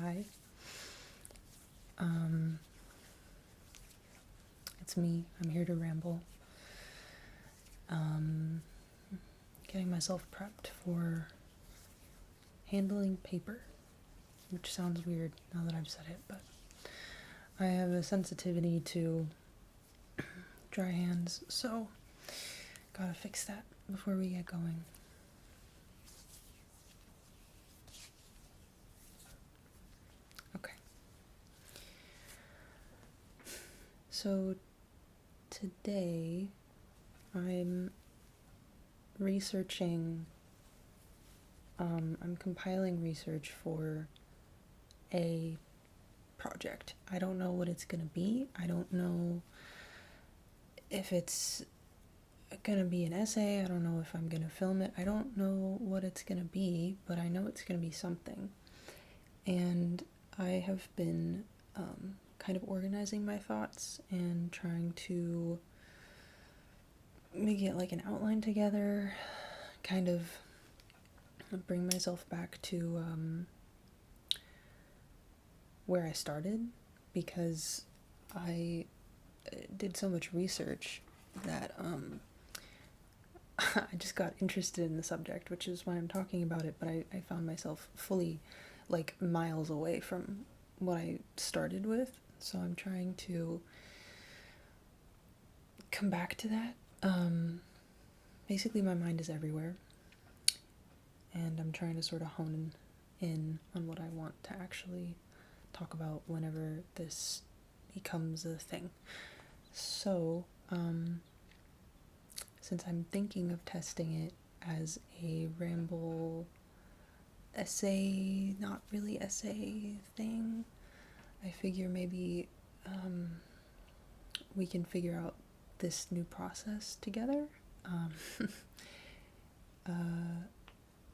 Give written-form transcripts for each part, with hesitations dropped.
Hi. It's me. I'm here to ramble. Getting myself prepped for handling paper, which sounds weird now that I've said it, but I have a sensitivity to dry hands, so gotta fix that before we get going. Okay. So today I'm researching, I'm compiling research for a project. I don't know what it's gonna be. I don't know if it's gonna be an essay. I don't know if I'm gonna film it. I don't know what it's gonna be, but I know it's gonna be something. And I have been kind of organizing my thoughts and trying to get like an outline together, kind of bring myself back to where I started, because I did so much research that I just got interested in the subject, which is why I'm talking about it, but I found myself fully like miles away from what I started with, so I'm trying to come back to that. Basically my mind is everywhere, and I'm trying to sort of hone in on what I want to actually talk about whenever this becomes a thing. So, since I'm thinking of testing it as a ramble essay, not really essay thing, I figure maybe we can figure out this new process together.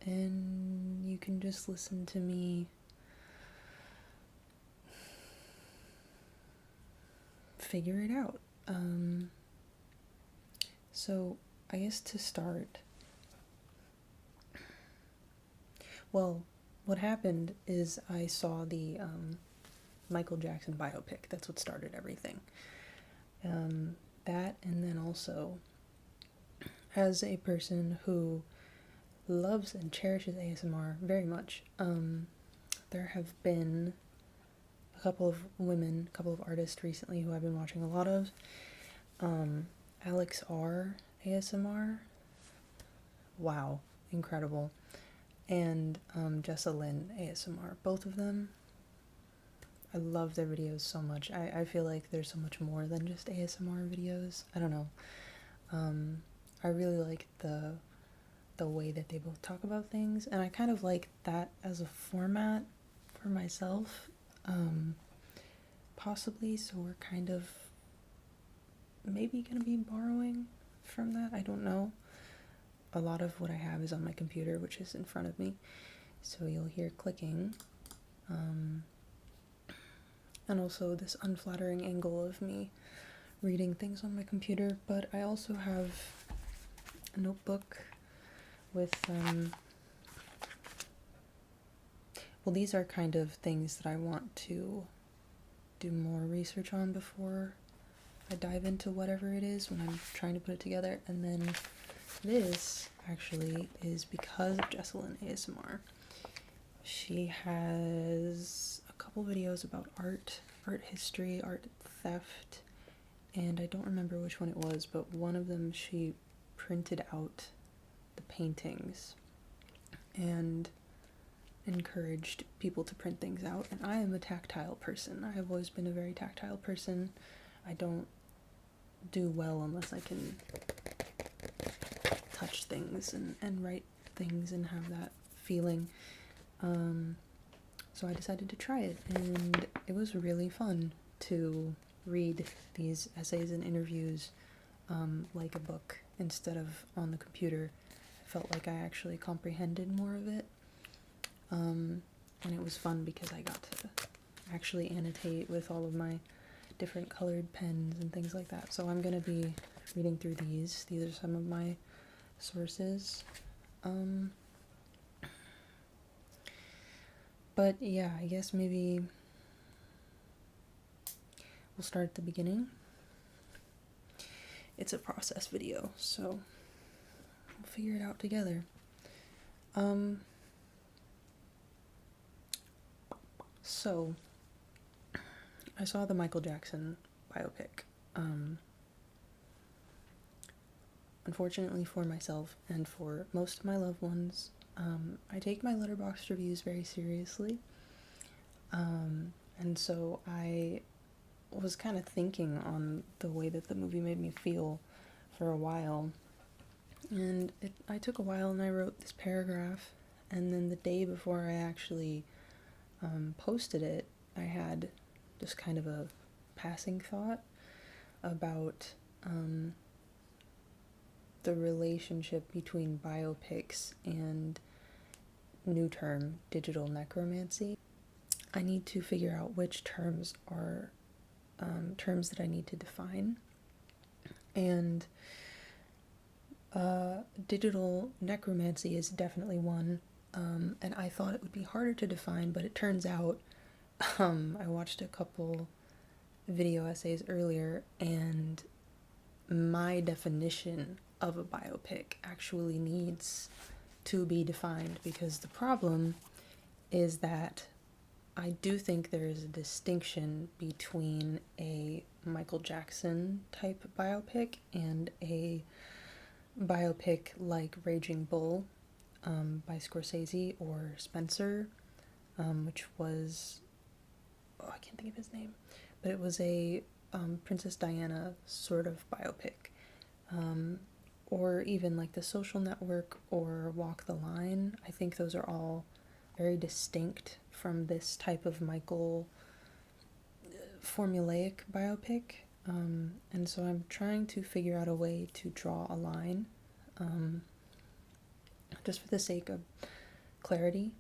And you can just listen to me figure it out. So I guess to start, well, what happened is I saw the Michael Jackson biopic. That's what started everything. That, and then also, as a person who loves and cherishes ASMR very much, there have been a couple of artists recently who I've been watching a lot of. Alex R. ASMR, wow, incredible. And Jessa Lynn ASMR, both of them, I love their videos so much. I feel like there's so much more than just ASMR videos. I don't know. I really like the way that they both talk about things, and I kind of like that as a format for myself, possibly, so we're kind of maybe gonna be borrowing from that. I don't know. A lot of what I have is on my computer, which is in front of me, so you'll hear clicking, and also this unflattering angle of me reading things on my computer. But I also have a notebook with well, these are kind of things that I want to do more research on before I dive into whatever it is when I'm trying to put it together. And then this actually is because of Jessalyn ASMR. She has a couple videos about art history, art theft, and I don't remember which one it was, but one of them she printed out the paintings and encouraged people to print things out. And I am a tactile person. I have always been a very tactile person. I don't do well unless I can touch things and write things and have that feeling. So I decided to try it, and it was really fun to read these essays and interviews like a book instead of on the computer. I felt like I actually comprehended more of it, and it was fun because I got to actually annotate with all of my different colored pens and things like that. So I'm gonna be reading through these. These are some of my sources. But yeah, I guess maybe we'll start at the beginning. It's a process video, so we'll figure it out together. So I saw the Michael Jackson biopic. Unfortunately for myself and for most of my loved ones, I take my Letterboxd reviews very seriously. And so I was kind of thinking on the way that the movie made me feel for a while. And I took a while and I wrote this paragraph. And then the day before I actually posted it, I had just kind of a passing thought about the relationship between biopics and new term, digital necromancy. I need to figure out which terms are terms that I need to define. And digital necromancy is definitely one. And I thought it would be harder to define, but it turns out I watched a couple video essays earlier, and my definition of a biopic actually needs to be defined, because the problem is that I do think there is a distinction between a Michael Jackson type biopic and a biopic like Raging Bull by Scorsese or Spencer, which was, I can't think of his name, but it was a Princess Diana sort of biopic, or even like The Social Network or Walk the Line. I think those are all very distinct from this type of Michael formulaic biopic, and so I'm trying to figure out a way to draw a line, just for the sake of clarity,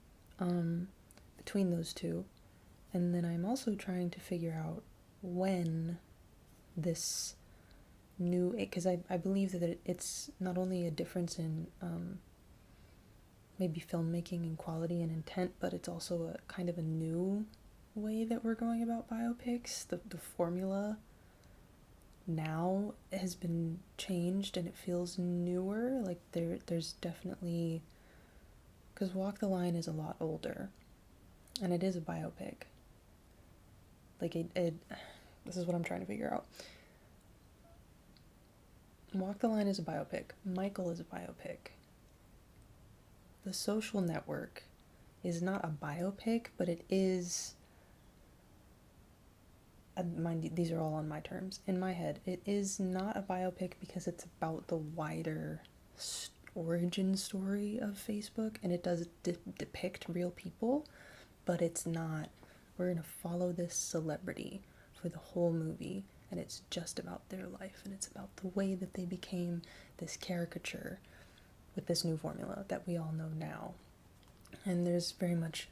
between those two. And then I'm also trying to figure out when this new, because I believe that it's not only a difference in maybe filmmaking and quality and intent, but it's also a kind of a new way that we're going about biopics. The formula now has been changed and it feels newer. Like there's definitely, because Walk the Line is a lot older and it is a biopic. Like it this is what I'm trying to figure out. Walk the Line is a biopic. Michael is a biopic. The Social Network is not a biopic, but it is, mind you, these are all on my terms. In my head, it is not a biopic because it's about the wider origin story of Facebook, and it does depict real people, but it's not, we're going to follow this celebrity for the whole movie, and it's just about their life, and it's about the way that they became this caricature with this new formula that we all know now. And there's very much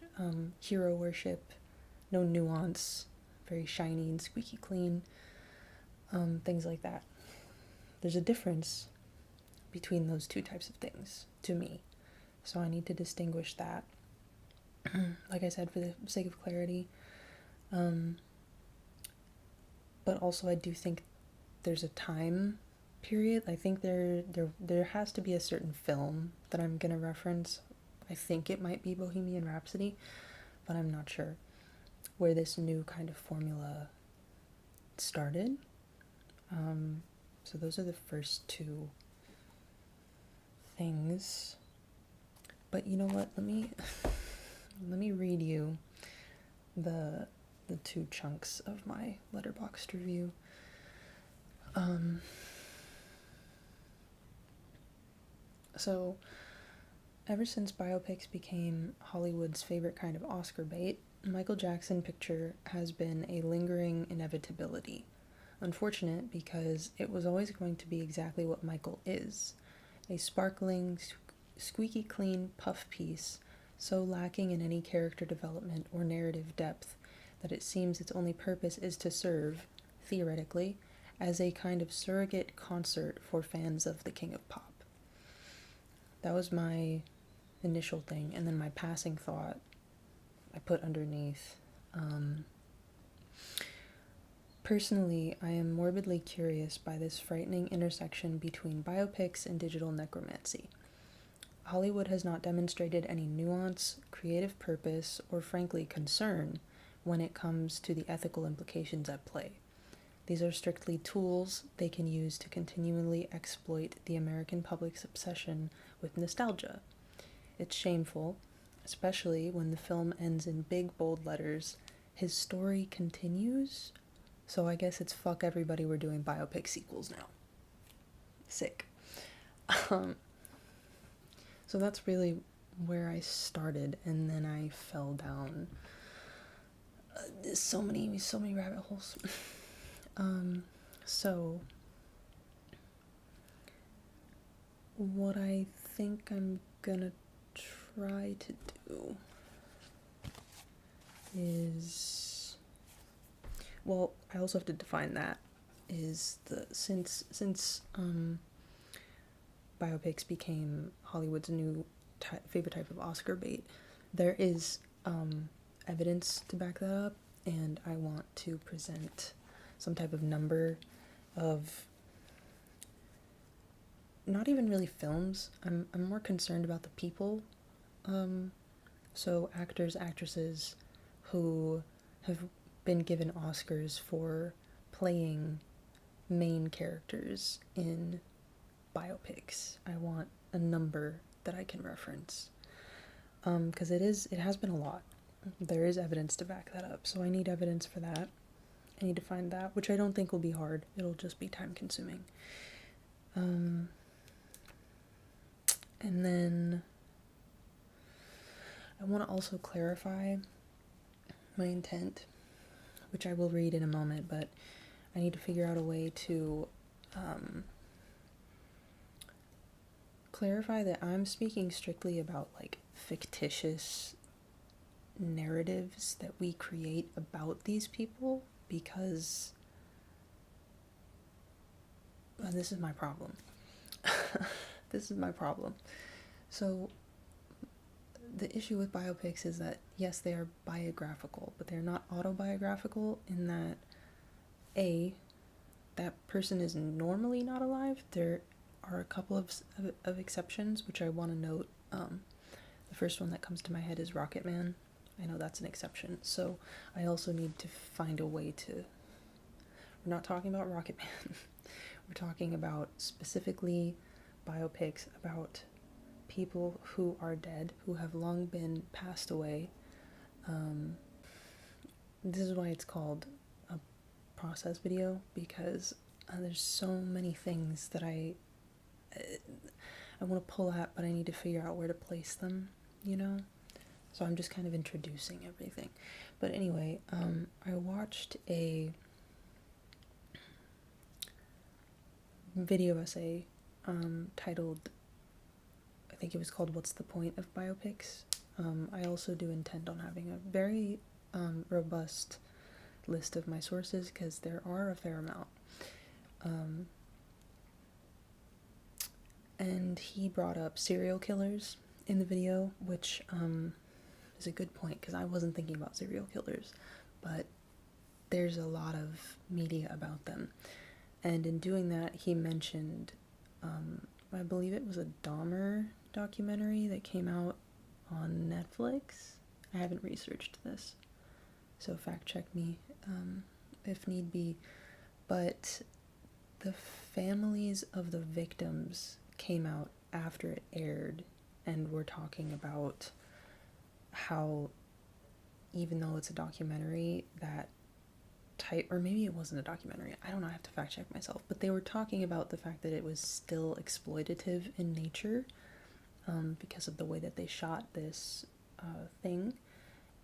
hero worship, no nuance, very shiny and squeaky clean, things like that. There's a difference between those two types of things to me, so I need to distinguish that. Like I said, for the sake of clarity, but also I do think there's a time period. I think there has to be a certain film that I'm gonna reference. I think it might be Bohemian Rhapsody, but I'm not sure, where this new kind of formula started. So those are the first two things. But you know what? Let me read you the two chunks of my Letterboxd review. So, ever since biopics became Hollywood's favorite kind of Oscar bait, Michael Jackson picture has been a lingering inevitability. Unfortunate, because it was always going to be exactly what Michael is. A sparkling, squeaky clean puff piece, so lacking in any character development or narrative depth that it seems its only purpose is to serve, theoretically, as a kind of surrogate concert for fans of the King of Pop. That was my initial thing, and then my passing thought, I put underneath, personally, I am morbidly curious by this frightening intersection between biopics and digital necromancy. Hollywood has not demonstrated any nuance, creative purpose, or frankly concern when it comes to the ethical implications at play. These are strictly tools they can use to continually exploit the American public's obsession with nostalgia. It's shameful, especially when the film ends in big bold letters, "His story continues." So I guess it's fuck everybody, we're doing biopic sequels now. Sick. So that's really where I started, and then I fell down so many rabbit holes. So what I think I'm gonna try to do is, well, I also have to define that, is since biopics became Hollywood's new favorite type of Oscar bait, there is evidence to back that up, and I want to present some type of number of, not even really films, I'm more concerned about the people, so actors, actresses who have been given Oscars for playing main characters in biopics. I want a number that I can reference, because it has been a lot. There is evidence to back that up, so I need evidence for that. I need to find that, which I don't think will be hard. It'll just be time consuming. And then I want to also clarify my intent, which I will read in a moment, but I need to figure out a way to clarify that I'm speaking strictly about like fictitious narratives that we create about these people, because this is my problem. This is my problem. So the issue with biopics is that, yes, they are biographical, but they're not autobiographical in that, A, that person is normally not alive. There are a couple of exceptions, which I want to note. The first one that comes to my head is Rocket Man. I know that's an exception. So I also need to find a way to... We're not talking about Rocket Man. We're talking about specifically biopics about people who are dead, who have long been passed away. This is why it's called a process video, because there's so many things that I want to pull at, but I need to figure out where to place them, you know? So I'm just kind of introducing everything. But anyway, I watched a video essay titled, I think it was called "What's the Point of Biopics?" I also do intend on having a very robust list of my sources, because there are a fair amount. And he brought up serial killers in the video, which is a good point, because I wasn't thinking about serial killers, but there's a lot of media about them. And in doing that, he mentioned, I believe it was a Dahmer documentary that came out on Netflix. I haven't researched this, so fact check me if need be. But the families of the victims came out after it aired and were talking about how, even though it's a documentary, that type, or maybe it wasn't a documentary, I don't know, I have to fact check myself, but they were talking about the fact that it was still exploitative in nature, because of the way that they shot this thing,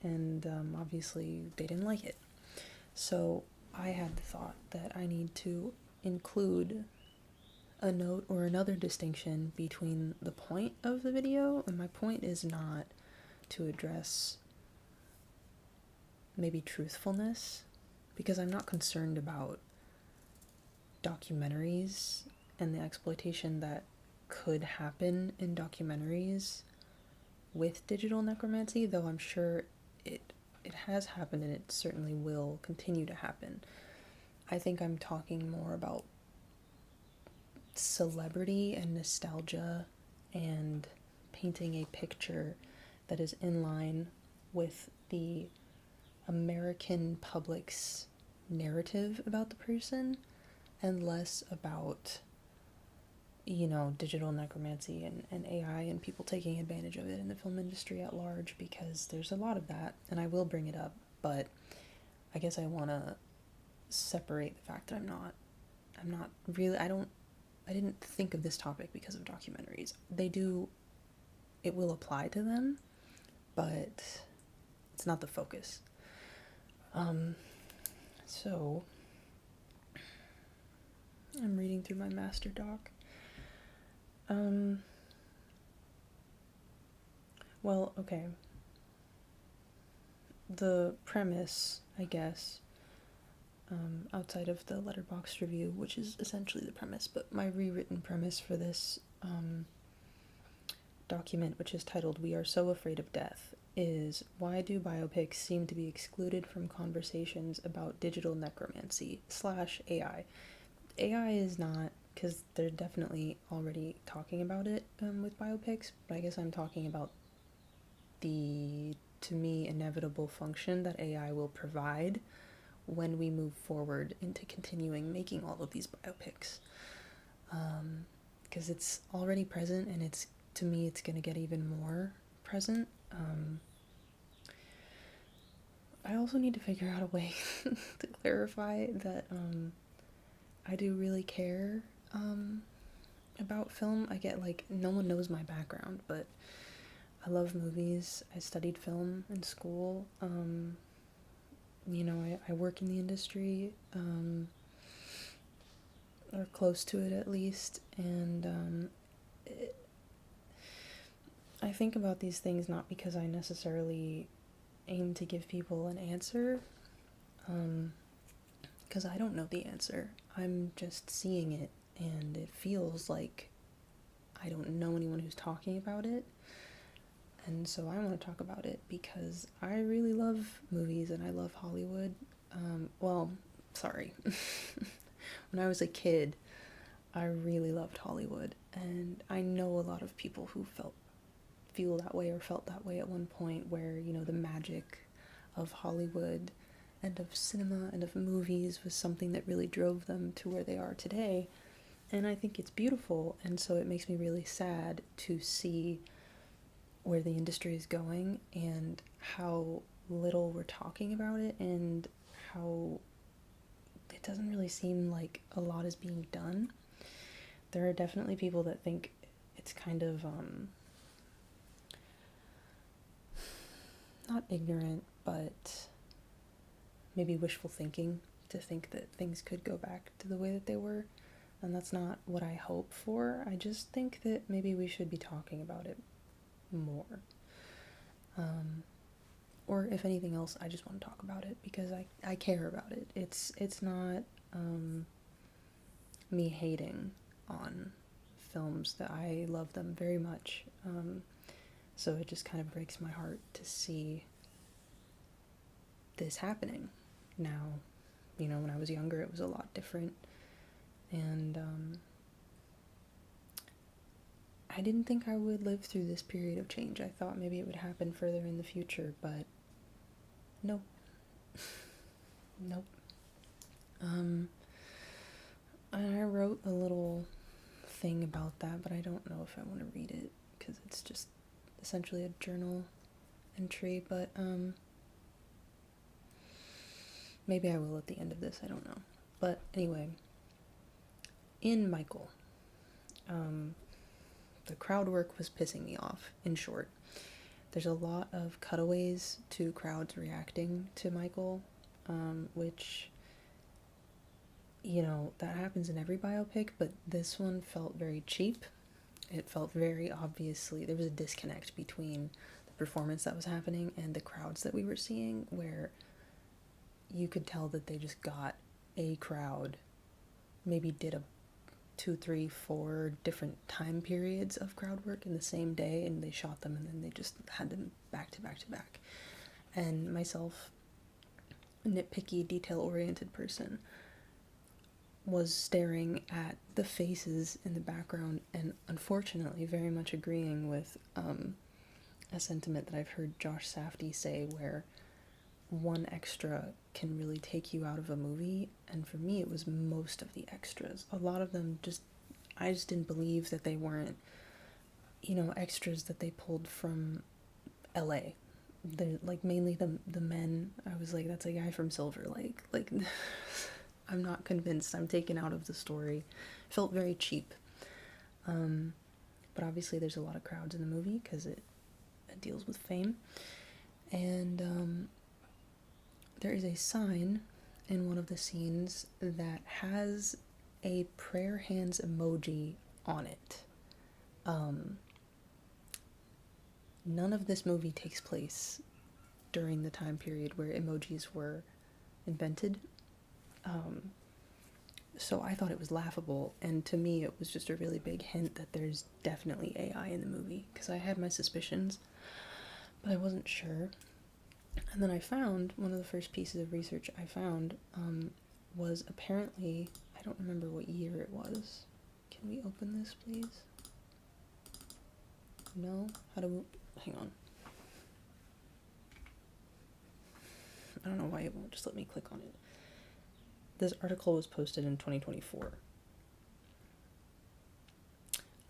and obviously they didn't like it. So I had the thought that I need to include a note or another distinction between the point of the video, and my point is not to address maybe truthfulness, because I'm not concerned about documentaries and the exploitation that could happen in documentaries with digital necromancy, though I'm sure it has happened, and it certainly will continue to happen. I think I'm talking more about celebrity and nostalgia and painting a picture that is in line with the American public's narrative about the person, and less about, digital necromancy and AI and people taking advantage of it in the film industry at large, because there's a lot of that, and I will bring it up, but I guess I want to separate the fact that I'm not really, I didn't think of this topic because of documentaries. It will apply to them, but it's not the focus. So I'm reading through my master doc. Well, okay. The premise, I guess, outside of the Letterboxd review, which is essentially the premise, but my rewritten premise for this document, which is titled "We Are So Afraid of Death," is: why do biopics seem to be excluded from conversations about digital necromancy / AI? AI is not, because they're definitely already talking about it with biopics, but I guess I'm talking about the, to me, inevitable function that AI will provide when we move forward into continuing making all of these biopics. Because it's already present, and it's, to me, it's going to get even more present. I also need to figure out a way to clarify that I do really care about film. I get, no one knows my background, but I love movies. I studied film in school. I work in the industry, or close to it at least, and I think about these things not because I necessarily aim to give people an answer, because I don't know the answer. I'm just seeing it, and it feels like I don't know anyone who's talking about it, and so I want to talk about it because I really love movies and I love Hollywood. When I was a kid, I really loved Hollywood, and I know a lot of people who feel that way or felt that way at one point, where, the magic of Hollywood and of cinema and of movies was something that really drove them to where they are today. And I think it's beautiful, and so it makes me really sad to see where the industry is going and how little we're talking about it, and how it doesn't really seem like a lot is being done. There are definitely people that think it's kind of not ignorant, but maybe wishful thinking to think that things could go back to the way that they were, and that's not what I hope for. I just think that maybe we should be talking about it more. Or if anything else, I just want to talk about it because I care about it. It's not me hating on films, that I love them very much. So it just kind of breaks my heart to see this happening now. When I was younger, it was a lot different, and I didn't think I would live through this period of change. I thought maybe it would happen further in the future, but nope. Nope. I wrote a little thing about that, but I don't know if I want to read it, because it's just essentially a journal entry, but maybe I will at the end of this, I don't know. But anyway, in Michael, the crowd work was pissing me off, in short. There's a lot of cutaways to crowds reacting to Michael, which, that happens in every biopic, but this one felt very cheap. It felt very obviously, there was a disconnect between the performance that was happening and the crowds that we were seeing, where you could tell that they just got a crowd, maybe did a 2, 3, 4 different time periods of crowd work in the same day, and they shot them, and then they just had them back to back to back. and myself, a nitpicky, detail-oriented person, was staring at the faces in the background and unfortunately very much agreeing with a sentiment that I've heard Josh Safdie say, where one extra can really take you out of a movie. And for me, it was most of the extras. A lot of them I just didn't believe that they weren't, extras that they pulled from LA. Like, mainly the men. I was like, that's a guy from Silver Lake. Like, I'm not convinced. I'm taken out of the story. Felt very cheap. But obviously there's a lot of crowds in the movie because it deals with fame. And there is a sign in one of the scenes that has a prayer hands emoji on it. None of this movie takes place during the time period where emojis were invented. So I thought it was laughable, and to me it was just a really big hint that there's definitely AI in the movie, because I had my suspicions, but I wasn't sure. And then I found, one of the first pieces of research I found was apparently, I don't remember what year it was. Can we open this, please? No? Hang on. I don't know why it won't just let me click on it. This article was posted in 2024.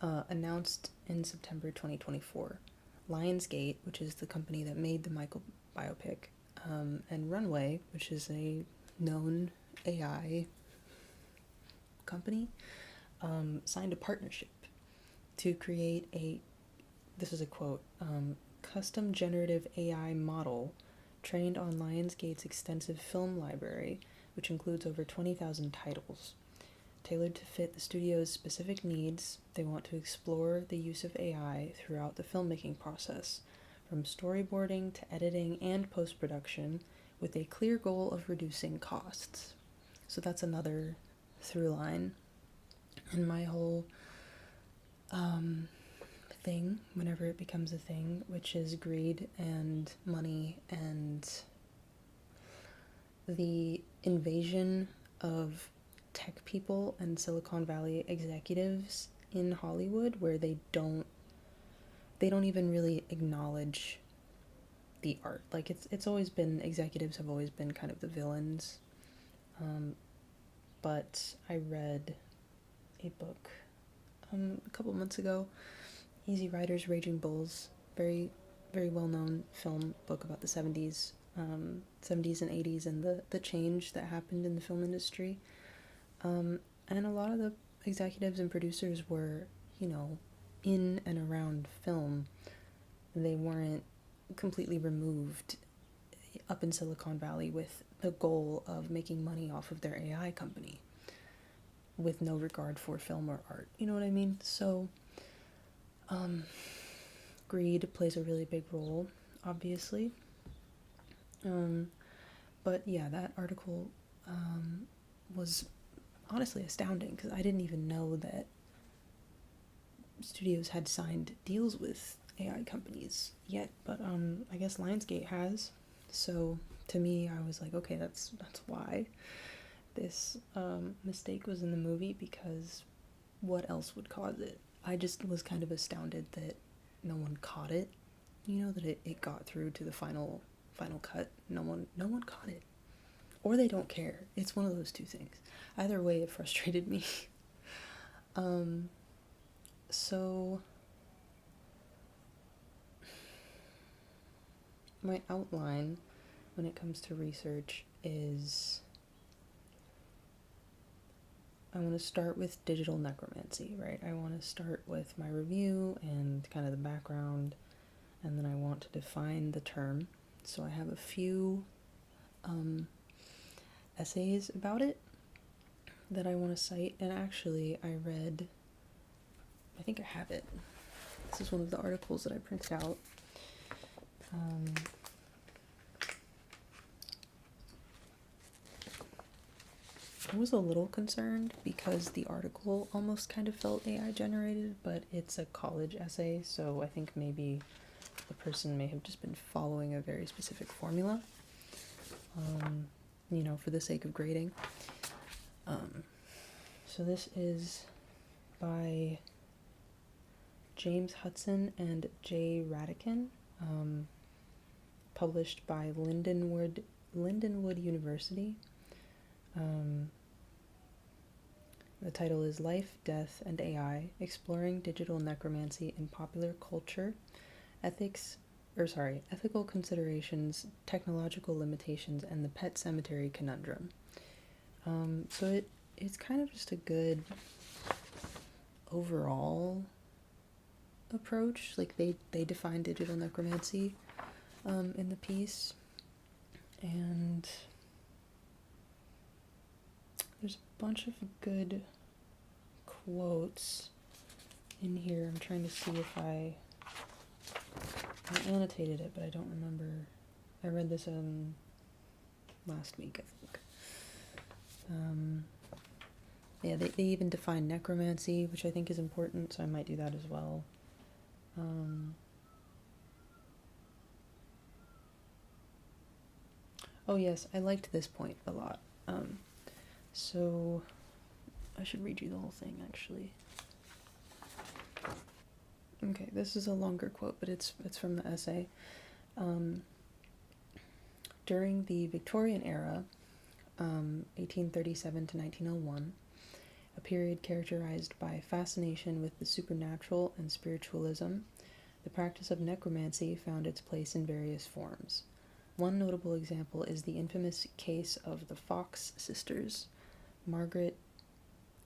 Announced in September 2024. Lionsgate, which is the company that made the Michael biopic, and Runway, which is a known AI company, signed a partnership to create this is a quote, custom generative AI model trained on Lionsgate's extensive film library, which includes over 20,000 titles. Tailored to fit the studio's specific needs, they want to explore the use of AI throughout the filmmaking process, from storyboarding to editing and post-production, with a clear goal of reducing costs. So that's another through line in my whole thing, whenever it becomes a thing, which is greed and money and the invasion of tech people and Silicon Valley executives in Hollywood, where they don't even really acknowledge the art. Like, it's always been, executives have always been kind of the villains. But I read a book a couple months ago, Easy Riders, Raging Bulls, very, very well-known film book about the 70s and 80s and the change that happened in the film industry. And a lot of the executives and producers were, in and around film. They weren't completely removed up in Silicon Valley with the goal of making money off of their AI company with no regard for film or art. You know what I mean? So, greed plays a really big role, obviously. But yeah, that article was honestly astounding, because I didn't even know that studios had signed deals with AI companies yet, but I guess Lionsgate has. So to me, I was like, okay, that's why this mistake was in the movie, because what else would cause it? I just was kind of astounded that no one caught it, that it got through to the final cut. No one caught it, or they don't care. It's one of those two things. Either way, it frustrated me. So my outline when it comes to research is, I want to start with digital necromancy, right? I want to start with my review and kind of the background, and then I want to define the term. So I have a few essays about it that I want to cite, and actually I think I have it. This is one of the articles that I printed out. I was a little concerned because the article almost kind of felt AI generated, but it's a college essay, so I think maybe the person may have just been following a very specific formula, for the sake of grading. So this is by James Hudson and Jay Radican, published by Lindenwood University. The title is Life, Death, and AI, Exploring Digital Necromancy in Popular Culture, Ethical Considerations, Technological Limitations, and the Pet Cemetery Conundrum. So it's kind of just a good overall approach. Like, they define digital necromancy in the piece, and there's a bunch of good quotes in here. I'm trying to see if I annotated it, but I don't remember. I read this last week, I think. Yeah, they even define necromancy, which I think is important, so I might do that as well. Oh yes, I liked this point a lot. So I should read you the whole thing, actually. Okay, this is a longer quote, but it's from the essay. During the Victorian era, 1837 to 1901, a period characterized by fascination with the supernatural and spiritualism, the practice of necromancy found its place in various forms. One notable example is the infamous case of the Fox sisters, Margaret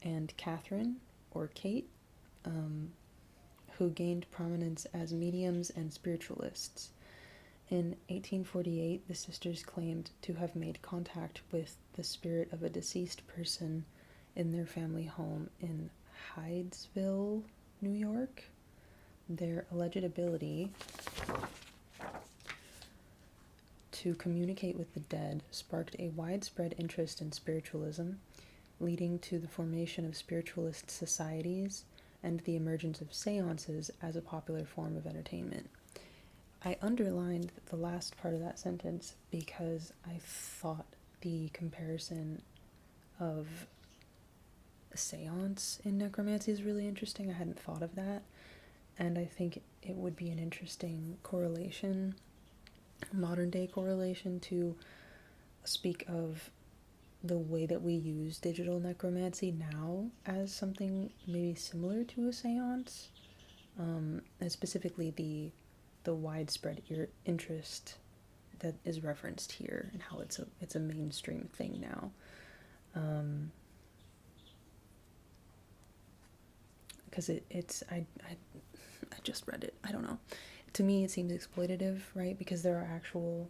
and Catherine, or Kate, who gained prominence as mediums and spiritualists. In 1848, the sisters claimed to have made contact with the spirit of a deceased person in their family home in Hydesville, New York. Their alleged ability to communicate with the dead sparked a widespread interest in spiritualism, leading to the formation of spiritualist societies and the emergence of seances as a popular form of entertainment. I underlined the last part of that sentence because I thought the comparison of a seance in necromancy is really interesting. I hadn't thought of that, and I think it would be an interesting correlation, modern day correlation, to speak of the way that we use digital necromancy now as something maybe similar to a seance, and specifically the widespread interest that is referenced here and how it's a mainstream thing now. Because I just read it. I don't know. To me, it seems exploitative, right? Because there were actual,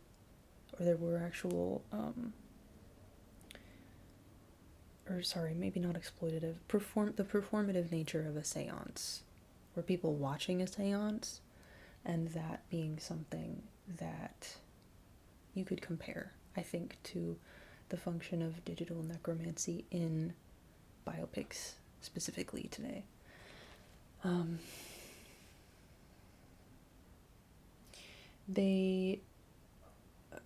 maybe not exploitative, the performative nature of a seance, or people watching a seance, and that being something that you could compare, I think, to the function of digital necromancy in biopics specifically today. They,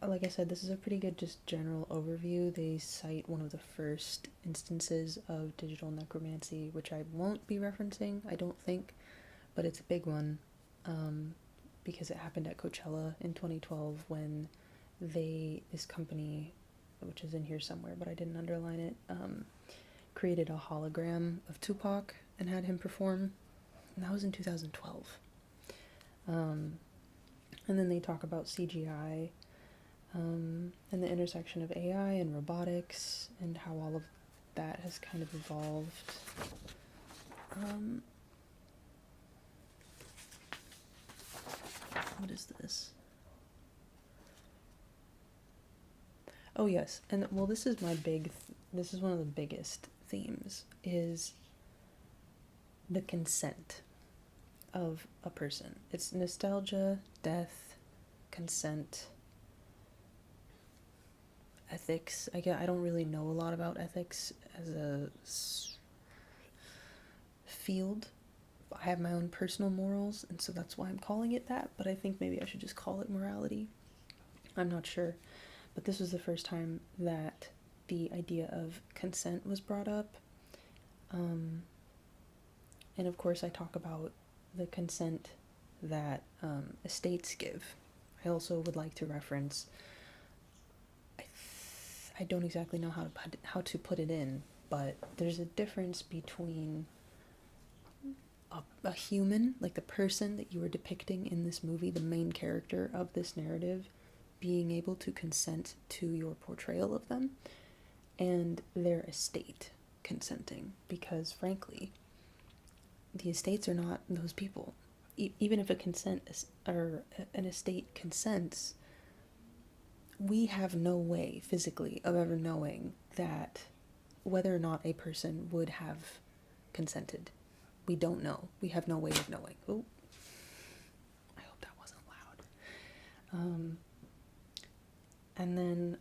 like I said, this is a pretty good just general overview. They cite one of the first instances of digital necromancy, which I won't be referencing, I don't think, but it's a big one, because it happened at Coachella in 2012 when this company, which is in here somewhere, but I didn't underline it, created a hologram of Tupac and had him perform, and that was in 2012. And then they talk about CGI, and the intersection of AI and robotics, and how all of that has kind of evolved. What is this? Oh yes, and well, this is this is one of the biggest themes, is the consent of a person. It's nostalgia, death, consent, ethics. I don't really know a lot about ethics as a field I have my own personal morals, and so that's why I'm calling it that, but I think maybe I should just call it morality. I'm not sure. But this was the first time that the idea of consent was brought up. And of course, I talk about the consent that estates give. I also would like to reference, I don't exactly know how to put it in, but there's a difference between a human, like the person that you are depicting in this movie, the main character of this narrative, being able to consent to your portrayal of them, and their estate consenting. Because frankly, the estates are not those people. Even if or an estate consents, we have no way physically of ever knowing that whether or not a person would have consented. We don't know. We have no way of knowing. Oh, I hope that wasn't loud. And then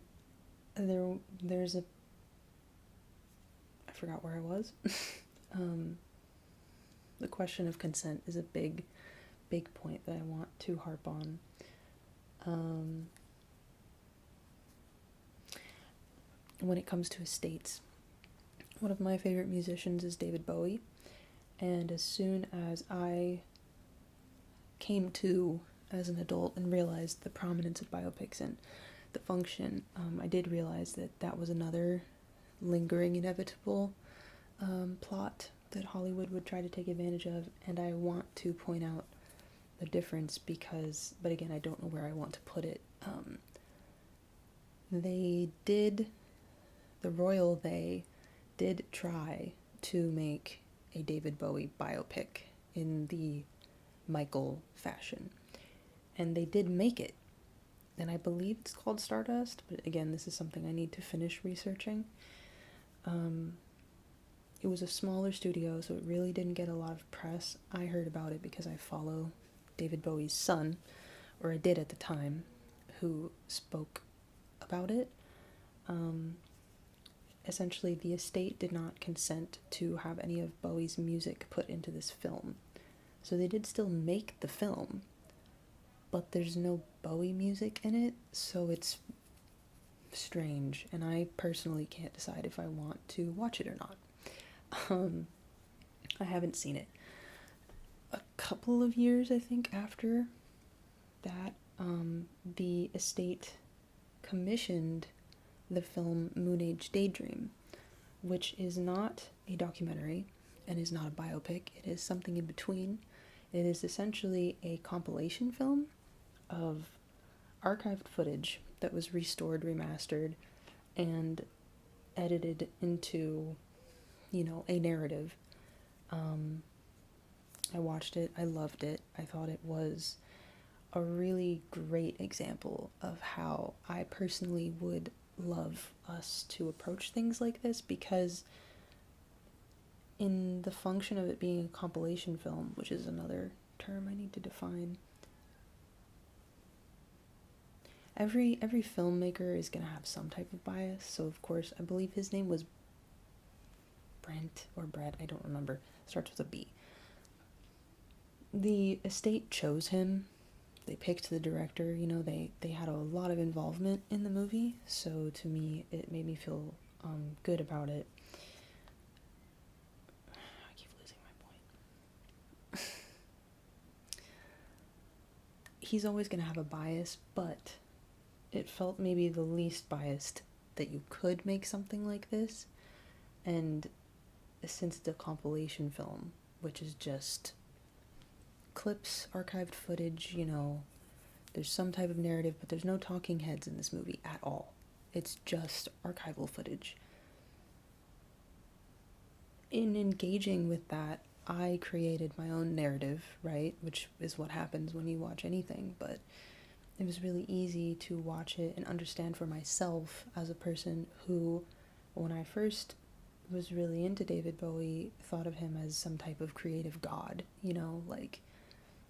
there's a, I forgot where I was. The question of consent is a big point that I want to harp on. When it comes to estates, one of my favorite musicians is David Bowie, and as soon as I came to as an adult and realized the prominence of biopics and the function, I did realize that was another lingering, inevitable plot that Hollywood would try to take advantage of, and I want to point out the difference because, but again, I don't know where I want to put it. They did try to make a David Bowie biopic in the Michael fashion, and they did make it, and I believe it's called Stardust, but again, this is something I need to finish researching. It was a smaller studio, so it really didn't get a lot of press. I heard about it because I follow David Bowie's son, or I did at the time, who spoke about it. Essentially, the estate did not consent to have any of Bowie's music put into this film. So they did still make the film, but there's no Bowie music in it, so it's strange, and I personally can't decide if I want to watch it or not. I haven't seen it. A couple of years, I think, after that, the estate commissioned the film Moon Age Daydream, which is not a documentary and is not a biopic. It is something in between. It is essentially a compilation film of archived footage that was restored, remastered, and edited into, a narrative. I watched it. I loved it. I thought it was a really great example of how I personally would love us to approach things like this, because in the function of it being a compilation film, which is another term I need to define, every filmmaker is going to have some type of bias. So of course, I believe his name was Brent or Brett, I don't remember, starts with a B. The estate chose him. They picked the director, they had a lot of involvement in the movie, so to me, it made me feel good about it. I keep losing my point. He's always going to have a bias, but it felt maybe the least biased that you could make something like this, and since it's a compilation film, which is just clips, archived footage, there's some type of narrative, but there's no talking heads in this movie at all. It's just archival footage. In engaging with that, I created my own narrative, right? Which is what happens when you watch anything, but it was really easy to watch it and understand for myself as a person who, when I first was really into David Bowie, thought of him as some type of creative god, like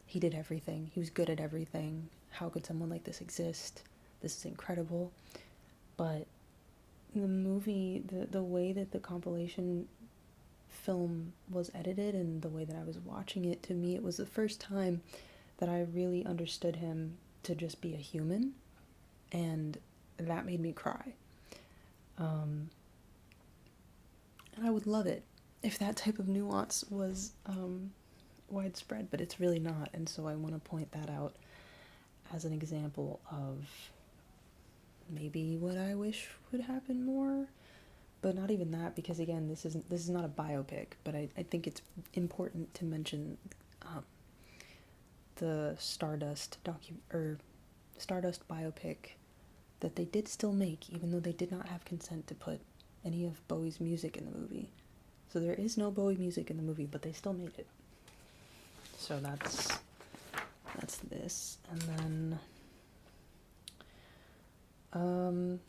he did everything. He was good at everything. How could someone like this exist? This is incredible. But the movie, the way that the compilation film was edited and the way that I was watching it, to me, it was the first time that I really understood him to just be a human, and that made me cry. And I would love it if that type of nuance was widespread, but it's really not, and so I want to point that out as an example of maybe what I wish would happen more. But not even that, because again, this is not a biopic, but I think it's important to mention the Stardust biopic that they did still make, even though they did not have consent to put any of Bowie's music in the movie. So there is no Bowie music in the movie, but they still made it. So that's this. And then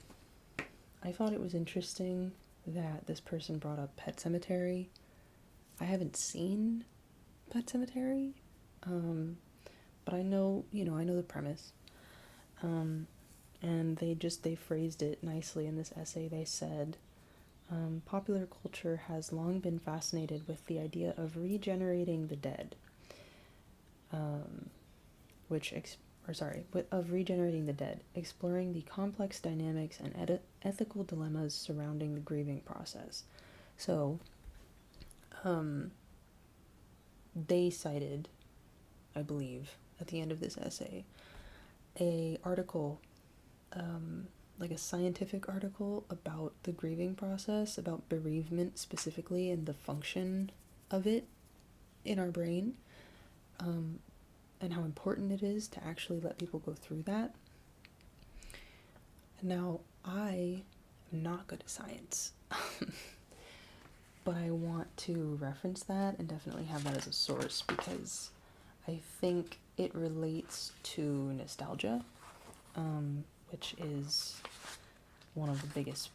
I thought it was interesting that this person brought up Pet Sematary. I haven't seen Pet Sematary, but I know the premise. And they phrased it nicely in this essay. They said, popular culture has long been fascinated with the idea of regenerating the dead, of regenerating the dead, exploring the complex dynamics and ethical dilemmas surrounding the grieving process. So, they cited, I believe, at the end of this essay, a article, like a scientific article about the grieving process, about bereavement specifically, and the function of it in our brain, and how important it is to actually let people go through that. Now, I am not good at science, but I want to reference that and definitely have that as a source, because I think it relates to nostalgia, which is one of the biggest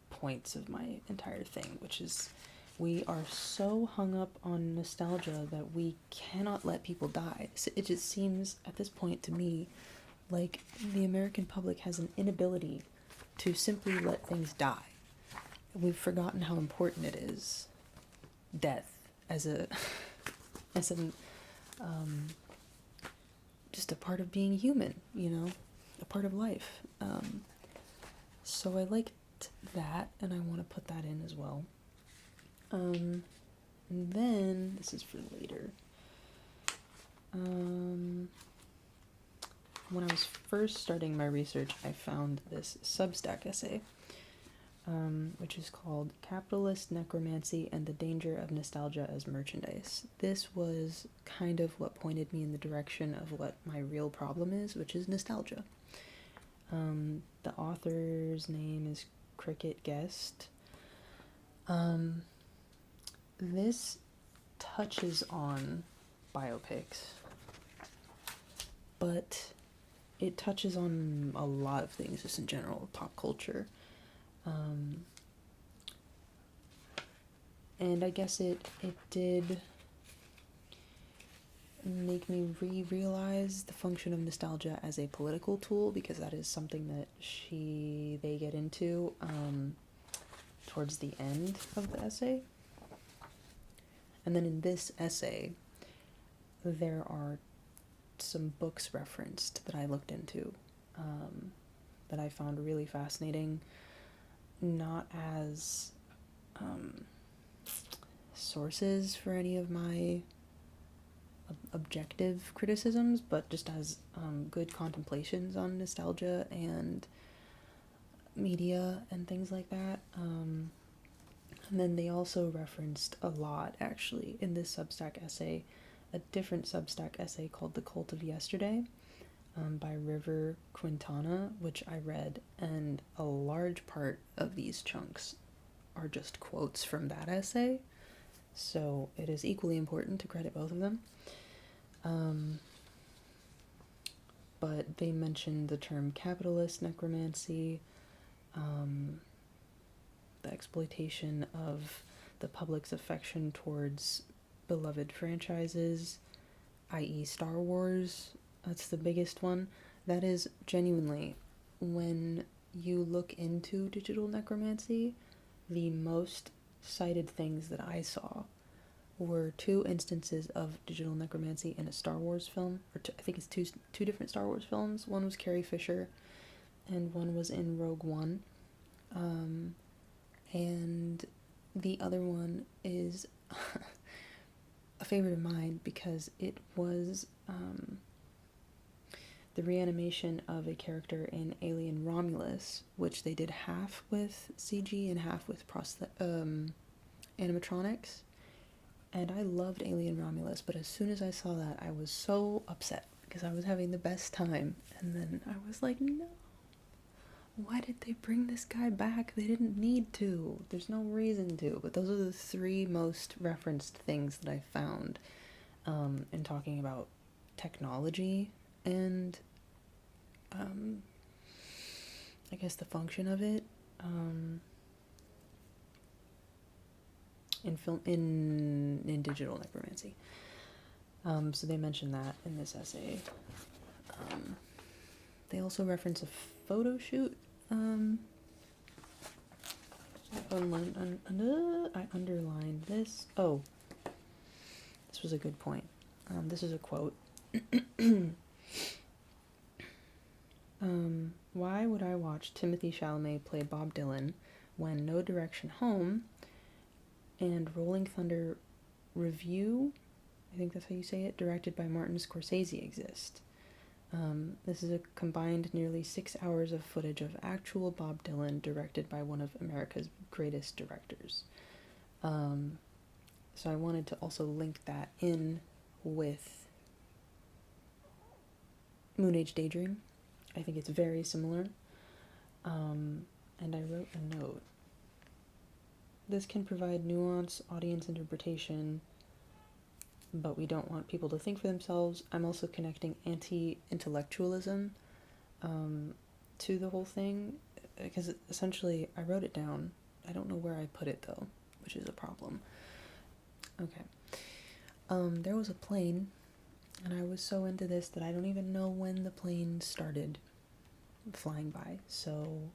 points of my entire thing, which is we are so hung up on nostalgia that we cannot let people die. So it just seems at this point to me like the American public has an inability to simply let things die. We've forgotten how important it is, death, as an just a part of being human, a part of life. So I liked that, and I want to put that in as well. And then, this is for later. When I was first starting my research, I found this Substack essay, which is called Capitalist Necromancy and the Danger of Nostalgia as Merchandise. This was kind of what pointed me in the direction of what my real problem is, which is nostalgia. The author's name is Cricket Guest. This touches on biopics, but it touches on a lot of things just in general, pop culture. And I guess it did make me realize the function of nostalgia as a political tool, because that is something that they get into towards the end of the essay. And then in this essay, there are some books referenced that I looked into, that I found really fascinating, not as sources for any of my objective criticisms, but just as good contemplations on nostalgia and media and things like that. And then they also referenced a lot, actually, in this Substack essay, a different Substack essay called The Cult of Yesterday, by River Quintana, which I read, and a large part of these chunks are just quotes from that essay, so it is equally important to credit both of them. But they mentioned the term capitalist necromancy, the exploitation of the public's affection towards beloved franchises, i.e. Star Wars. That's the biggest one. That is genuinely, when you look into digital necromancy, the most cited things that I saw were 2 instances of digital necromancy in a Star Wars film, or I think it's two different Star Wars films. One was Carrie Fisher, and one was in Rogue One. And the other one is a favorite of mine because it was the reanimation of a character in Alien Romulus, which they did half with CG and half with animatronics. And I loved Alien Romulus, but as soon as I saw that, I was so upset because I was having the best time. And then I was like, no, why did they bring this guy back? They didn't need to. There's no reason to. But those are the 3 most referenced things that I found in talking about technology and I guess the function of it in film, in digital necromancy. So they mention that in this essay. They also reference a photo shoot. I underlined this. Oh, this was a good point. This is a quote. Why would I watch Timothée Chalamet play Bob Dylan when No Direction Home and Rolling Thunder Review, I think that's how you say it, directed by Martin Scorsese exist? This is a combined nearly 6 hours of footage of actual Bob Dylan directed by one of America's greatest directors. So I wanted to also link that in with Moon Age Daydream. I think it's very similar. And I wrote a note. This can provide nuance, audience interpretation, but we don't want people to think for themselves. I'm also connecting anti-intellectualism to the whole thing, because essentially I wrote it down. I don't know where I put it though, which is a problem. Okay. There was a plane, and I was so into this that I don't even know when the plane started flying by, so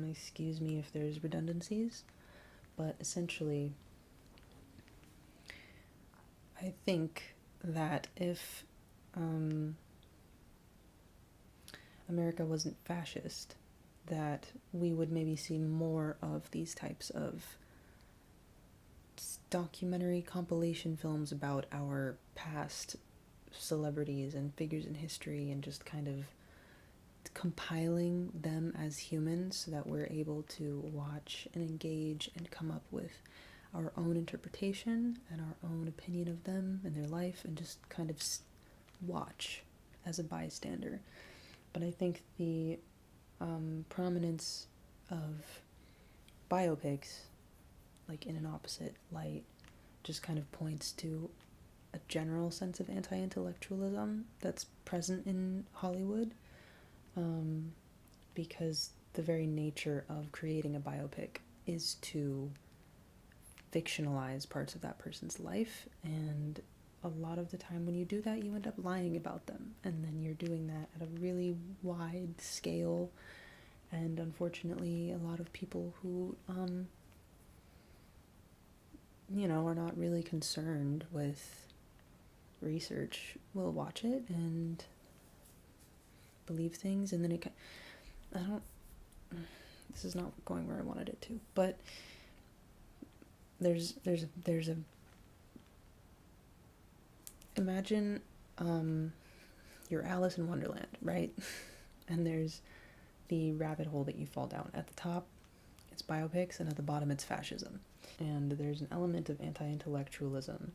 excuse me if there's redundancies, but essentially I think that if America wasn't fascist, that we would maybe see more of these types of documentary compilation films about our past celebrities and figures in history, and just kind of compiling them as humans so that we're able to watch and engage and come up with our own interpretation and our own opinion of them and their life, and just kind of watch as a bystander. But I think the prominence of biopics, like in an opposite light, just kind of points to a general sense of anti-intellectualism that's present in Hollywood, because the very nature of creating a biopic is to fictionalize parts of that person's life, and a lot of the time when you do that, you end up lying about them, and then you're doing that at a really wide scale, and unfortunately a lot of people who are not really concerned with research will watch it and believe things, and then this is not going where I wanted it to, but there's a imagine you're Alice in Wonderland, right? And there's the rabbit hole that you fall down. At the top it's biopics, and at the bottom it's fascism, and there's an element of anti-intellectualism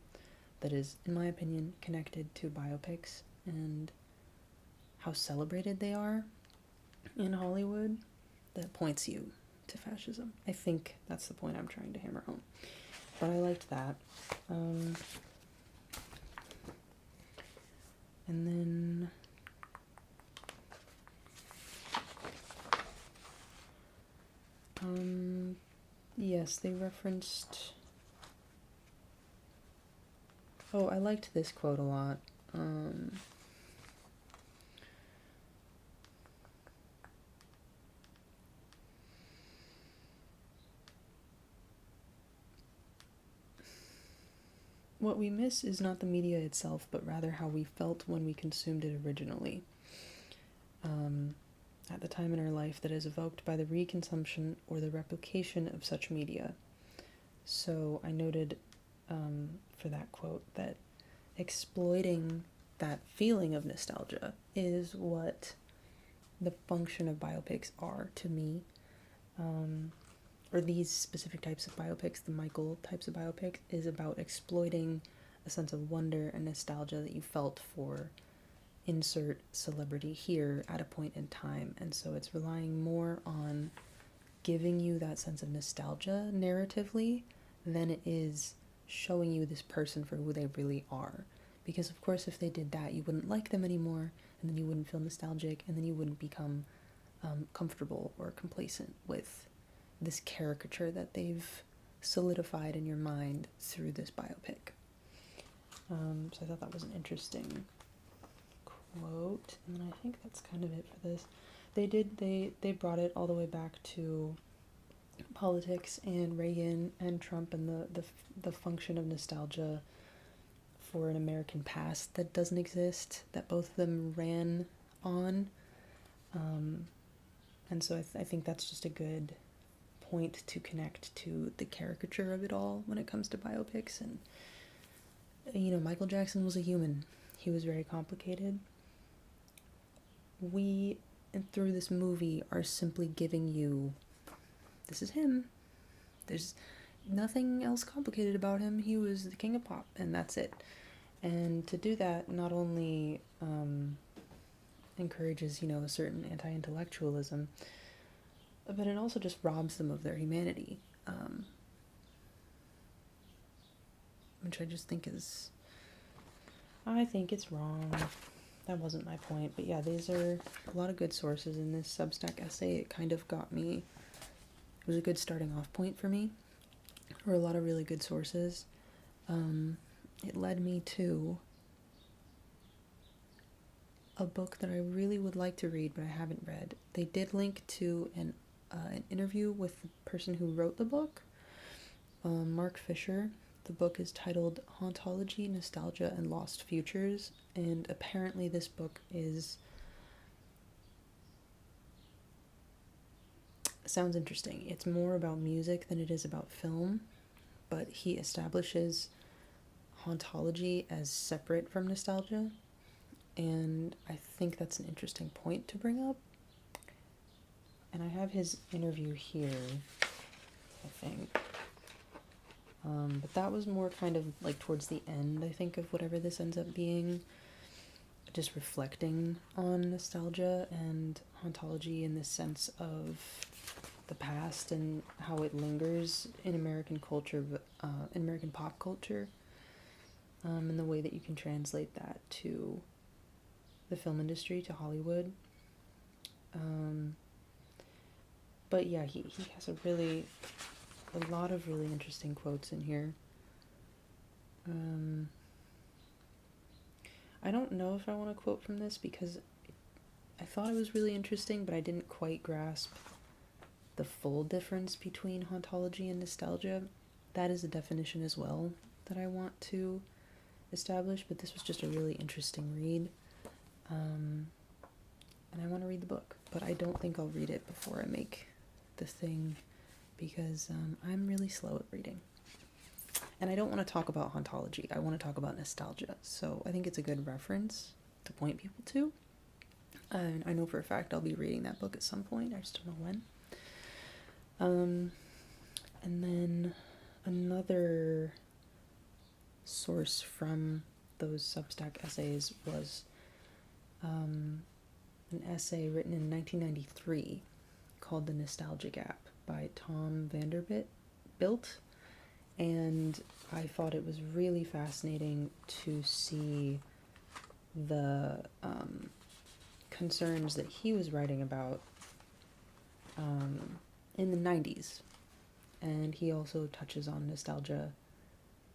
that is, in my opinion, connected to biopics and how celebrated they are in Hollywood that points you to fascism. I think that's the point I'm trying to hammer home. But I liked that. And then yes, they referenced, I liked this quote a lot. What we miss is not the media itself, but rather how we felt when we consumed it originally. At the time in our life that is evoked by the reconsumption or the replication of such media. So I noted for that quote that exploiting that feeling of nostalgia is what the function of biopics are to me. Or these specific types of biopics, the Michael types of biopics, is about exploiting a sense of wonder and nostalgia that you felt for insert celebrity here at a point in time. And so it's relying more on giving you that sense of nostalgia narratively than it is showing you this person for who they really are. Because of course if they did that, you wouldn't like them anymore, and then you wouldn't feel nostalgic, and then you wouldn't become comfortable or complacent with this caricature that they've solidified in your mind through this biopic. So I thought that was an interesting quote, and then I think that's kind of it for this. They brought it all the way back to politics and Reagan and Trump and the function of nostalgia for an American past that doesn't exist, that both of them ran on. And so I think that's just a good point to connect to the caricature of it all when it comes to biopics. And, you know, Michael Jackson was a human. He was very complicated. We, through this movie, are simply giving you, this is him. There's nothing else complicated about him. He was the king of pop, and that's it. And to do that not only encourages, you know, a certain anti-intellectualism, but it also just robs them of their humanity, which I just think is, I think it's wrong. That wasn't my point, but yeah, these are a lot of good sources in this Substack essay. It kind of got me, it was a good starting off point for me, or a lot of really good sources. It led me to a book that I really would like to read, but I haven't read. They did link to an interview with the person who wrote the book, Mark Fisher. The book is titled Hauntology, Nostalgia, and Lost Futures, and apparently this book sounds interesting. It's more about music than it is about film, but he establishes hauntology as separate from nostalgia, and I think that's an interesting point to bring up. And I have his interview here, I think. But that was more kind of like towards the end, I think, of whatever this ends up being. Just reflecting on nostalgia and hauntology in the sense of the past and how it lingers in American culture, in American pop culture, and the way that you can translate that to the film industry, to Hollywood. But yeah, he has a lot of really interesting quotes in here. I don't know if I want to quote from this because I thought it was really interesting, but I didn't quite grasp the full difference between hauntology and nostalgia. That is a definition as well that I want to establish, but this was just a really interesting read. And I want to read the book, but I don't think I'll read it before I make the thing, because I'm really slow at reading. And I don't want to talk about hauntology. I want to talk about nostalgia. So I think it's a good reference to point people to. And I know for a fact I'll be reading that book at some point. I just don't know when. And then another source from those Substack essays was an essay written in 1993 called The Nostalgia Gap by Tom Vanderbilt. And I thought it was really fascinating to see the concerns that he was writing about in the 90s. And he also touches on nostalgia.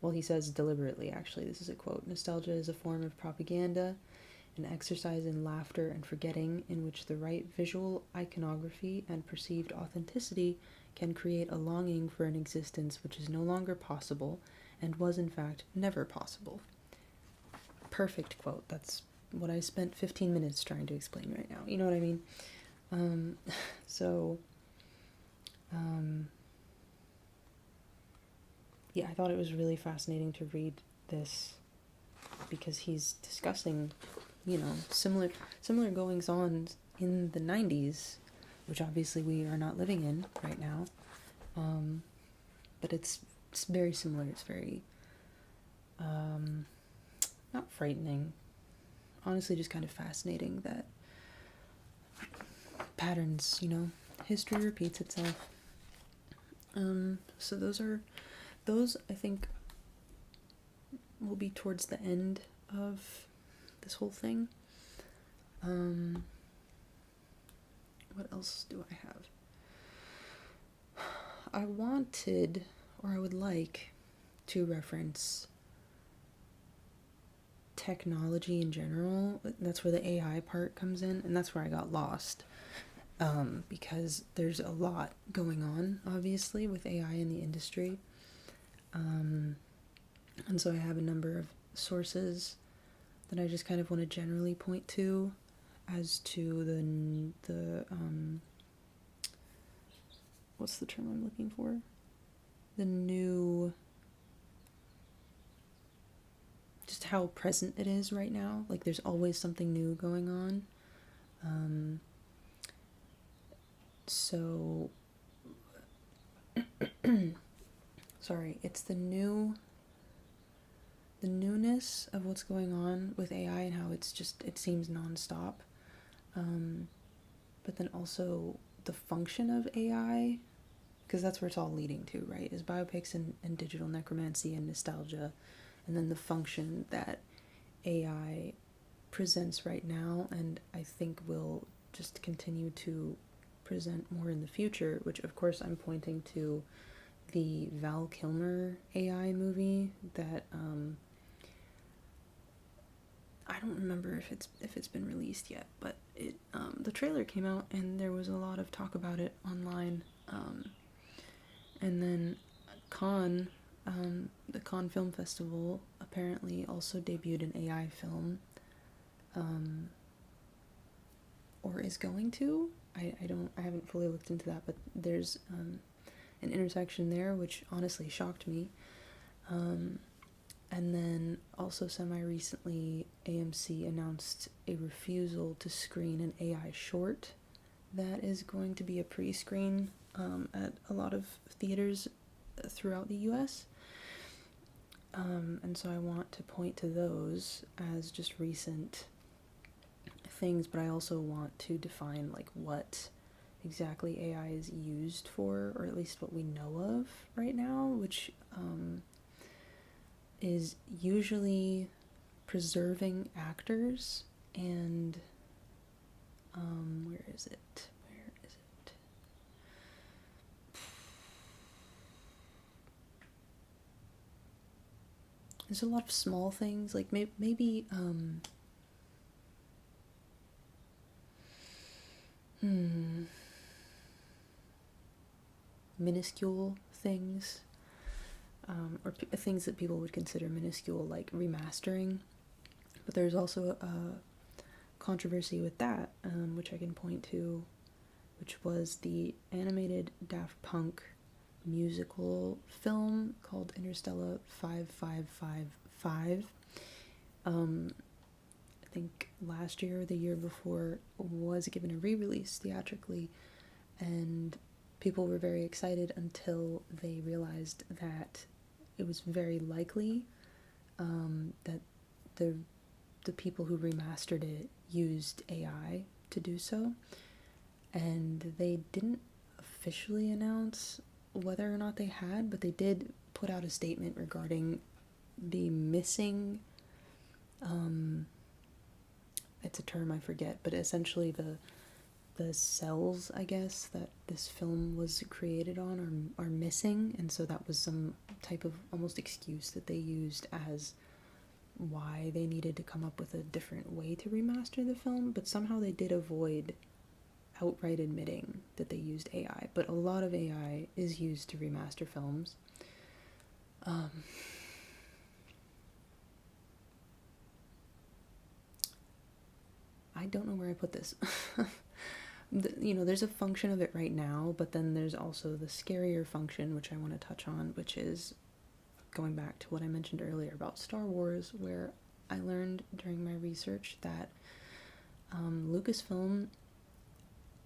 Well, he says deliberately, actually, this is a quote: "Nostalgia is a form of propaganda, an exercise in laughter and forgetting, in which the right visual iconography and perceived authenticity can create a longing for an existence which is no longer possible, and was in fact never possible. Perfect quote. That's what I spent 15 minutes trying to explain right now. You know what I mean? So, yeah, I thought it was really fascinating to read this because he's discussing, you know, similar goings on in the 90s, which obviously we are not living in right now. But it's very similar. It's very, not frightening, honestly, just kind of fascinating that patterns, you know, history repeats itself. So those I think will be towards the end of this whole thing. What else do I have? I wanted, or I would like, to reference technology in general. That's where the AI part comes in, and that's where I got lost. Because there's a lot going on, obviously, with AI in the industry. And so I have a number of sources that I just kind of want to generally point to as to the what's the term I'm looking for? The new, just how present it is right now. Like, there's always something new going on. So, sorry, it's the newness of what's going on with AI and how it seems nonstop. But then also the function of AI, because that's where it's all leading to, right? Is biopics and digital necromancy and nostalgia, and then the function that AI presents right now, and I think will just continue to present more in the future, which of course I'm pointing to the Val Kilmer AI movie that I don't remember if it's been released yet, but it the trailer came out and there was a lot of talk about it online. And then the Cannes Film Festival apparently also debuted an AI film, or is going to. I haven't fully looked into that, but there's an intersection there, which honestly shocked me. And then also semi-recently, AMC announced a refusal to screen an AI short that is going to be a pre-screen at a lot of theaters throughout the US. And so I want to point to those as just recent things, but I also want to define like what exactly AI is used for, or at least what we know of right now, which is usually preserving actors and where is it? There's a lot of small things, like maybe minuscule things, or things that people would consider minuscule, like remastering. But there's also a controversy with that, which I can point to, which was the animated Daft Punk musical film called Interstellar 5555. I think last year or the year before was given a re-release theatrically, and people were very excited until they realized that it was very likely that the people who remastered it used AI to do so, and they didn't officially announce whether or not they had, but they did put out a statement regarding the missing, it's a term I forget, but essentially the cells, I guess, that this film was created on are missing, and so that was some type of almost excuse that they used as why they needed to come up with a different way to remaster the film, but somehow they did avoid outright admitting that they used AI, but a lot of AI is used to remaster films. I don't know where I put this. There's a function of it right now, but then there's also the scarier function, which I want to touch on, which is going back to what I mentioned earlier about Star Wars, where I learned during my research that Lucasfilm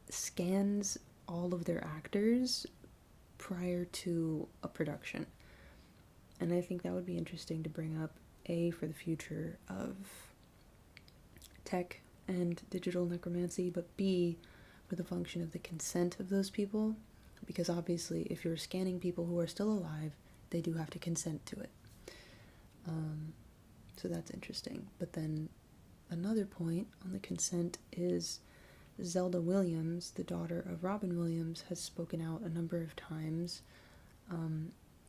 scans all of their actors prior to a production. And I think that would be interesting to bring up, A, for the future of tech and digital necromancy, but B, for the function of the consent of those people, because obviously if you're scanning people who are still alive, they do have to consent to it. So that's interesting. But then another point on the consent is Zelda Williams, the daughter of Robin Williams, has spoken out a number of times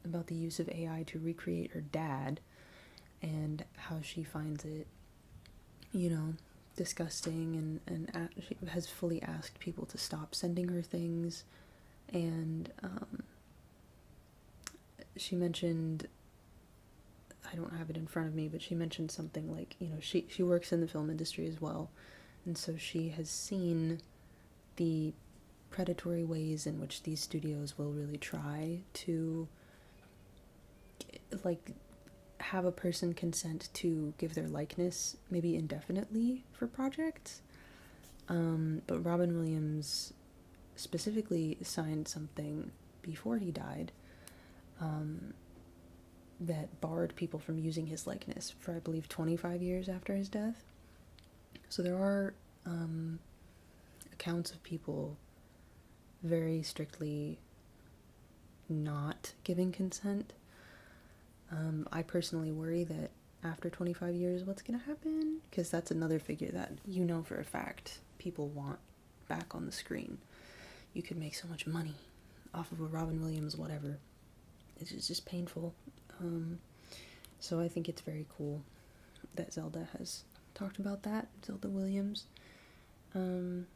about the use of AI to recreate her dad and how she finds it, disgusting, and she has fully asked people to stop sending her things. And she mentioned, I don't have it in front of me, but she mentioned something like, she works in the film industry as well, and so she has seen the predatory ways in which these studios will really try to have a person consent to give their likeness maybe indefinitely for projects. But Robin Williams specifically signed something before he died that barred people from using his likeness for, I believe, 25 years after his death. So there are accounts of people very strictly not giving consent. I personally worry that after 25 years, what's going to happen? Because that's another figure that for a fact people want back on the screen. You could make so much money off of a Robin Williams whatever. It's just painful. So I think it's very cool that Zelda has talked about that, Zelda Williams. And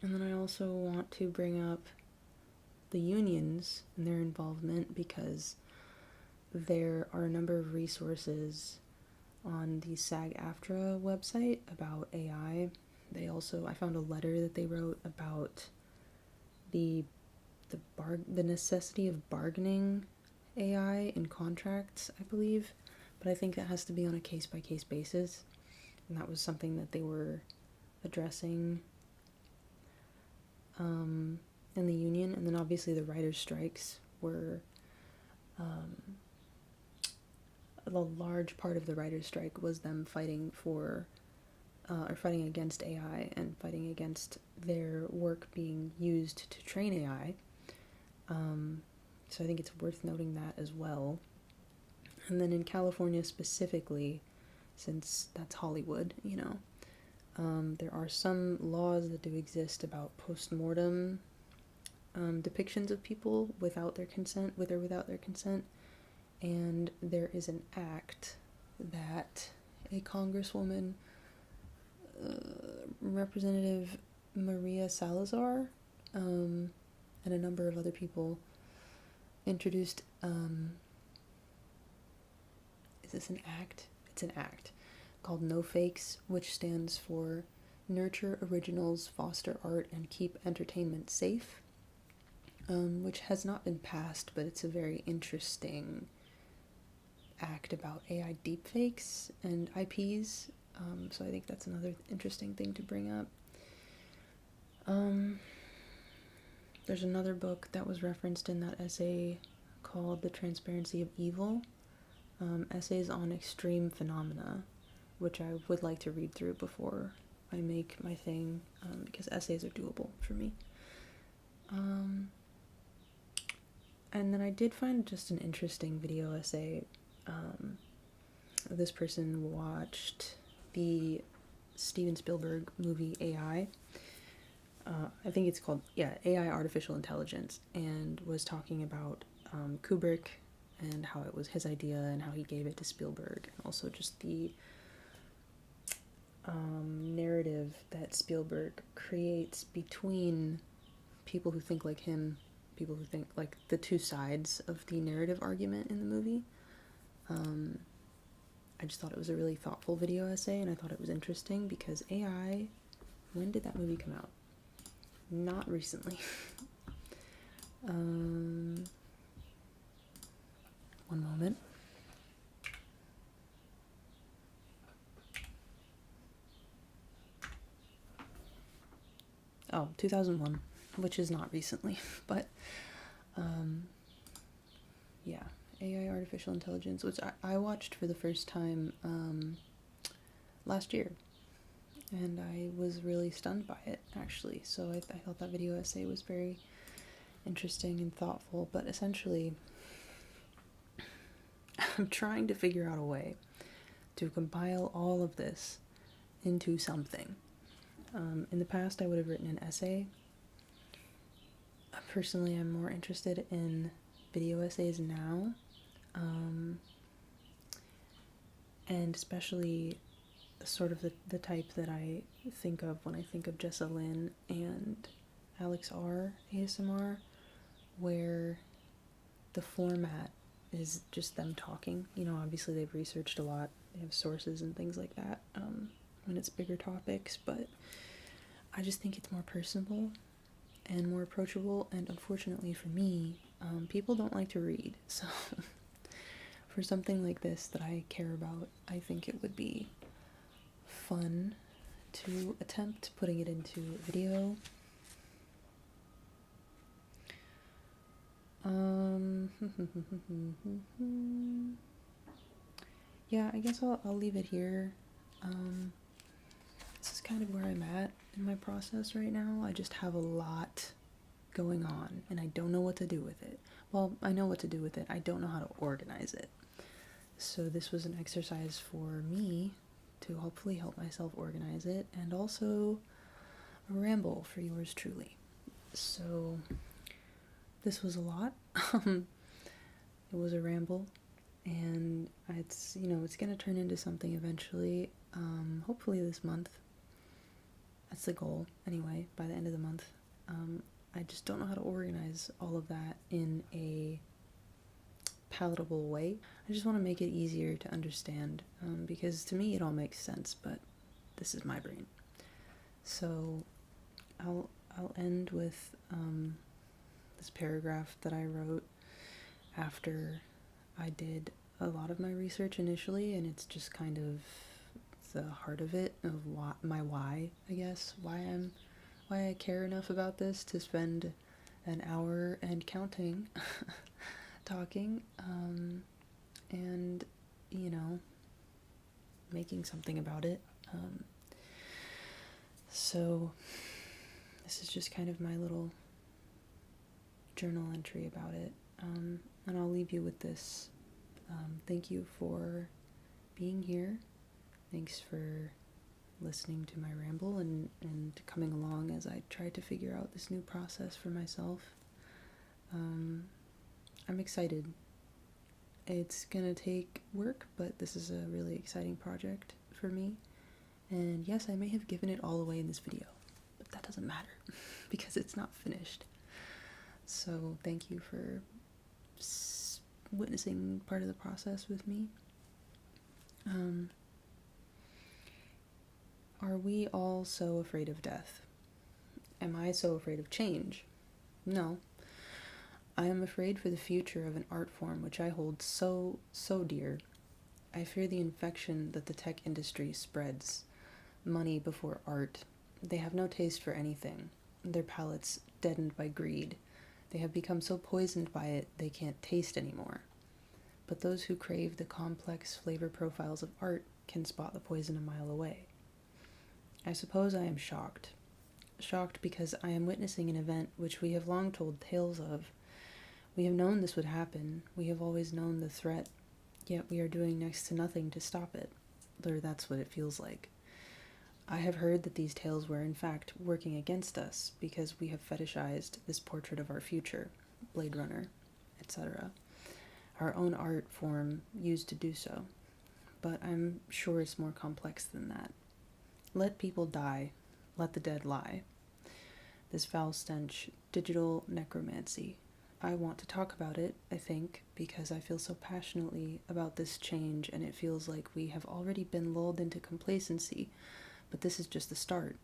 then I also want to bring up the unions and their involvement, because there are a number of resources on the SAG-AFTRA website about AI. I found a letter that they wrote about the necessity of bargaining AI in contracts, I believe, but I think that has to be on a case-by-case basis, and that was something that they were addressing in the union. And then obviously the writers' strikes were a large part of the writers' strike was them fighting against AI and fighting against their work being used to train AI. So I think it's worth noting that as well. And then in California specifically, since that's Hollywood, there are some laws that do exist about post-mortem depictions of people with or without their consent. And there is an act that a congresswoman, Representative Maria Salazar, and a number of other people introduced. Is this an act? It's an act called No Fakes, which stands for Nurture Originals, Foster Art, and Keep Entertainment Safe, which has not been passed, but it's a very interesting act about AI deepfakes and IPs. So I think that's another interesting thing to bring up. There's another book that was referenced in that essay called The Transparency of Evil, essays on extreme phenomena, which I would like to read through before I make my thing, because essays are doable for me. And then I did find just an interesting video essay. This person watched the Steven Spielberg movie AI. I think it's called, AI Artificial Intelligence, and was talking about Kubrick and how it was his idea and how he gave it to Spielberg, and also just the narrative that Spielberg creates between people who think like him, people who think like the two sides of the narrative argument in the movie. I I just thought it was a really thoughtful video essay, and I thought it was interesting because AI, when did that movie come out? Not recently. One moment. Oh, 2001, which is not recently, but yeah, AI, artificial intelligence, which I watched for the first time last year, and I was really stunned by it, actually. So I thought that video essay was very interesting and thoughtful, but essentially I'm trying to figure out a way to compile all of this into something. In the past, I would have written an essay. Personally, I'm more interested in video essays now, and especially sort of the type that I think of when I think of Jessa Lynn and Alex R. ASMR, where the format is just them talking. You know, obviously they've researched a lot, they have sources and things like that when it's bigger topics, but I just think it's more personable and more approachable, and unfortunately for me, people don't like to read, so for something like this that I care about, I think it would be fun to attempt putting it into video. Yeah, I guess I'll leave it here. This is kind of where I'm at in my process right now. I just have a lot going on, and I don't know what to do with it. Well, I know what to do with it. I don't know how to organize it. So this was an exercise for me to hopefully help myself organize it, and also a ramble for yours truly. So this was a lot. It was a ramble, and it's, you know, it's gonna turn into something eventually. Hopefully this month. That's the goal, anyway, by the end of the month. I just don't know how to organize all of that in a palatable way. I just want to make it easier to understand, because to me it all makes sense, but this is my brain. So I'll end with this paragraph that I wrote after I did a lot of my research initially, and it's just kind of the heart of it, of why, I guess, why I care enough about this to spend an hour and counting talking, and, you know, making something about it. So this is just kind of my little journal entry about it, and I'll leave you with this. Thank you for being here. Thanks for listening to my ramble and coming along as I try to figure out this new process for myself. I'm excited. It's gonna take work, but this is a really exciting project for me. And yes, I may have given it all away in this video, but that doesn't matter because it's not finished. So thank you for witnessing part of the process with me. Are we all so afraid of death? Am I so afraid of change? No. I am afraid for the future of an art form which I hold so dear. I fear the infection that the tech industry spreads. Money before art. They have no taste for anything. Their palates deadened by greed. They have become so poisoned by it they can't taste anymore. But those who crave the complex flavor profiles of art can spot the poison a mile away. I suppose I am shocked. Shocked because I am witnessing an event which we have long told tales of. We have known this would happen. We have always known the threat, yet we are doing next to nothing to stop it. Or that's what it feels like. I have heard that these tales were in fact working against us because we have fetishized this portrait of our future, Blade Runner, etc. Our own art form used to do so. But I'm sure it's more complex than that. Let people die. Let the dead lie. This foul stench, digital necromancy. I want to talk about it, I think, because I feel so passionately about this change, and it feels like we have already been lulled into complacency, but this is just the start.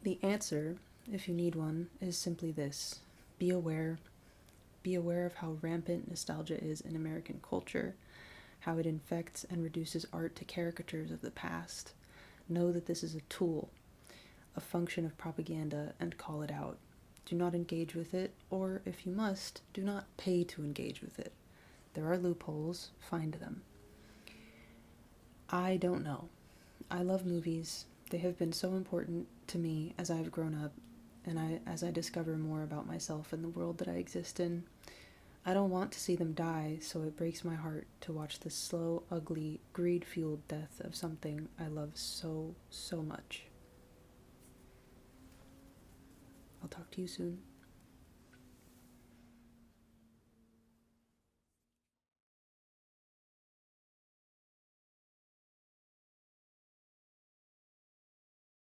The answer, if you need one, is simply this: be aware. Be aware of how rampant nostalgia is in American culture, how it infects and reduces art to caricatures of the past. Know that this is a tool, a function of propaganda, and call it out. Do not engage with it, or if you must, do not pay to engage with it. There are loopholes, find them. I don't know. I love movies. They have been so important to me as I've grown up, and as I discover more about myself and the world that I exist in. I don't want to see them die, so it breaks my heart to watch the slow, ugly, greed-fueled death of something I love so, so much. I'll talk to you soon.